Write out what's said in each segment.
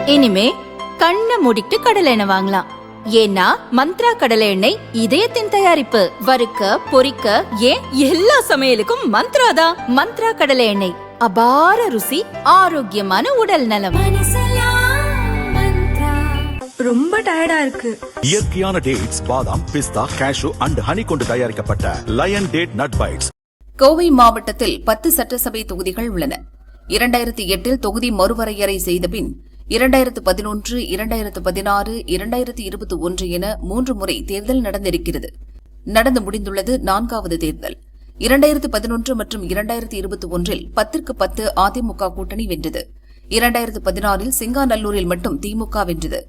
இனிமே கண்ணை மூடிட்டு கடலை எண்ணெய் வாங்கலாம். ஏன்னா மந்த்ரா கடலை எண்ணெய் இதயத்தின் தயாரிப்பு. வறுக்க பொரிக்க ஏன் எல்லா சமையலுக்கும் மந்த்ரா தான். மந்த்ரா கடலை எண்ணெய், அபார ருசி, ஆரோக்கியமான உடல் நலம். ரொம்ப டயர்டா இருக்கு. இயற்கையான டேட்ஸ், பாதாம், பிஸ்தா, கேஷு அண்ட் ஹனி கொண்டு தயாரிக்கப்பட்ட lion date nut bites. Kovai மாவட்டத்தில் 10 சட்டசபை தொகுதிகள் உள்ளன. 2008 தொகுதி மறுவரையறை செய்த பின் 2011, 2016, 2021 என 3 முறை தேர்தல் நடந்திருக்கிறது. நடந்து முடிந்துள்ளது 4வது தேர்தல். 2011 மற்றும் 2021 10க்கு 10 அதிமுக கூட்டணி வென்றது. 2016 சிங்காநல்லூரில் மட்டும் திமுக வென்றது.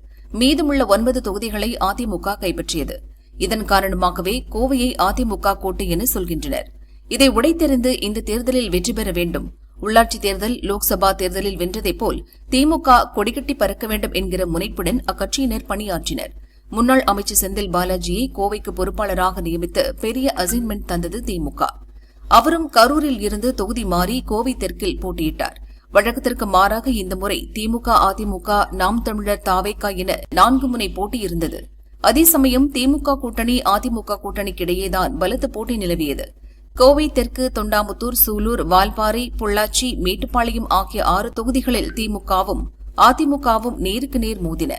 மீதமுள்ள 9 தொகுதிகளை அதிமுக கைப்பற்றியது. இதன் காரணமாகவே கோவையை அதிமுக கோட்டை என சொல்கின்றனர். இதை உடைத்தெறிந்து இந்த தேர்தலில் வெற்றி பெற வேண்டும். உள்ளாட்சித் தேர்தல், லோக்சபா தேர்தலில் வென்றதைப் போல் திமுக கொடிகட்டி பறக்க வேண்டும் என்கிற முனைப்புடன் அக்கட்சியினர் பணியாற்றினர். முன்னாள் அமைச்சர் செந்தில் பாலாஜியை கோவைக்கு பொறுப்பாளராக நியமித்து பெரிய அசைன்மெண்ட் தந்தது திமுக. அவரும் கரூரில் இருந்து தொகுதி மாறி கோவை தெற்கில் போட்டியிட்டார். வழக்கத்திற்கு மாறாக இந்த முறை திமுக, அதிமுக, நாம் தமிழர், தாவேகா என 4 முனை போட்டி இருந்தது. அதே சமயம் திமுக கூட்டணி, அதிமுக கூட்டணிக்கிடையேதான் பலத்த போட்டி நிலவியது. கோவை தெற்கு, தொண்டாமுத்தூர், சூலூர், வால்பாறை, பொள்ளாச்சி, மேட்டுப்பாளையம் ஆகிய 6 தொகுதிகளில் திமுகவும் அதிமுகவும் நேருக்கு நேர் மோதின.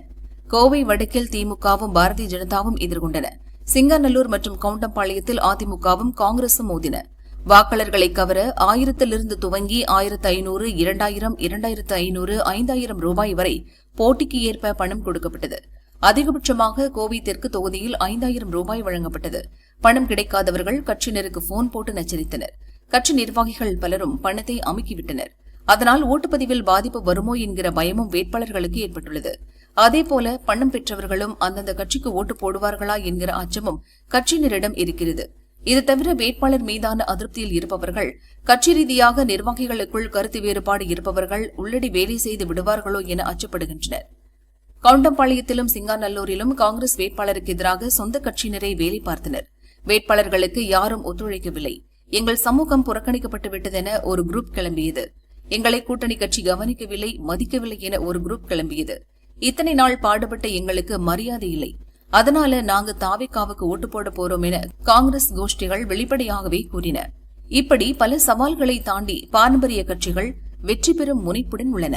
கோவை வடக்கில் திமுகவும் பாரதிய ஜனதாவும் எதிர்கொண்டன. சிங்காநல்லூர் மற்றும் கவுண்டம்பாளையத்தில் அதிமுகவும் காங்கிரசும் மோதின. வாக்காளர்களை கவர 1000 துவங்கி 1500, 2000, 2500, 5000 ரூபாய் வரை போட்டிக்கு ஏற்ப பணம் கொடுக்கப்பட்டது. அதிகபட்சமாக கோவை தெற்கு தொகுதியில் 5000 ரூபாய் வழங்கப்பட்டது. பணம் கிடைக்காதவர்கள் கட்சியினருக்கு போன் போட்டு நச்சரித்தனர். கட்சி நிர்வாகிகள் பலரும் பணத்தை அமுக்கிவிட்டனர். அதனால் ஓட்டுப்பதிவில் பாதிப்பு வருமோ என்கிற பயமும் வேட்பாளர்களுக்கு ஏற்பட்டுள்ளது. அதேபோல பணம் பெற்றவர்களும் அந்தந்த கட்சிக்கு ஓட்டு போடுவார்களா என்கிற அச்சமும் கட்சியினரிடம் இருக்கிறது. இது தவிர வேட்பாளர் மீதான அதிருப்தியில் இருப்பவர்கள், கட்சி ரீதியாக நிர்வாகிகளுக்குள் கருத்து வேறுபாடு இருப்பவர்கள் உள்ளடி வேலை செய்து விடுவார்களோ என அச்சப்படுகின்றனர். கவுண்டம்பாளையத்திலும் சிங்காநல்லூரிலும் காங்கிரஸ் வேட்பாளருக்கு எதிராக சொந்த கட்சியினரை வேலை பார்த்தனர். வேட்பாளர்களுக்கு யாரும் ஒத்துழைக்கவில்லை. எங்கள் சமூகம் புறக்கணிக்கப்பட்டு விட்டதென ஒரு குரூப் கிளம்பியது. எங்களை கூட்டணி கட்சி கவனிக்கவில்லை, மதிக்கவில்லை என ஒரு குரூப் கிளம்பியது. இத்தனை நாள் பாடுபட்ட எங்களுக்கு மரியாதை இல்லை, அதனால நாங்க தாவேகாவுக்கு ஓட்டு போட போறோம் என காங்கிரஸ் கோஷ்டிகள் வெளிப்படையாகவே கூறின. இப்படி பல சவால்களை தாண்டி பாரம்பரிய கட்சிகள் வெற்றி பெறும் முனைப்புடன் உள்ளன.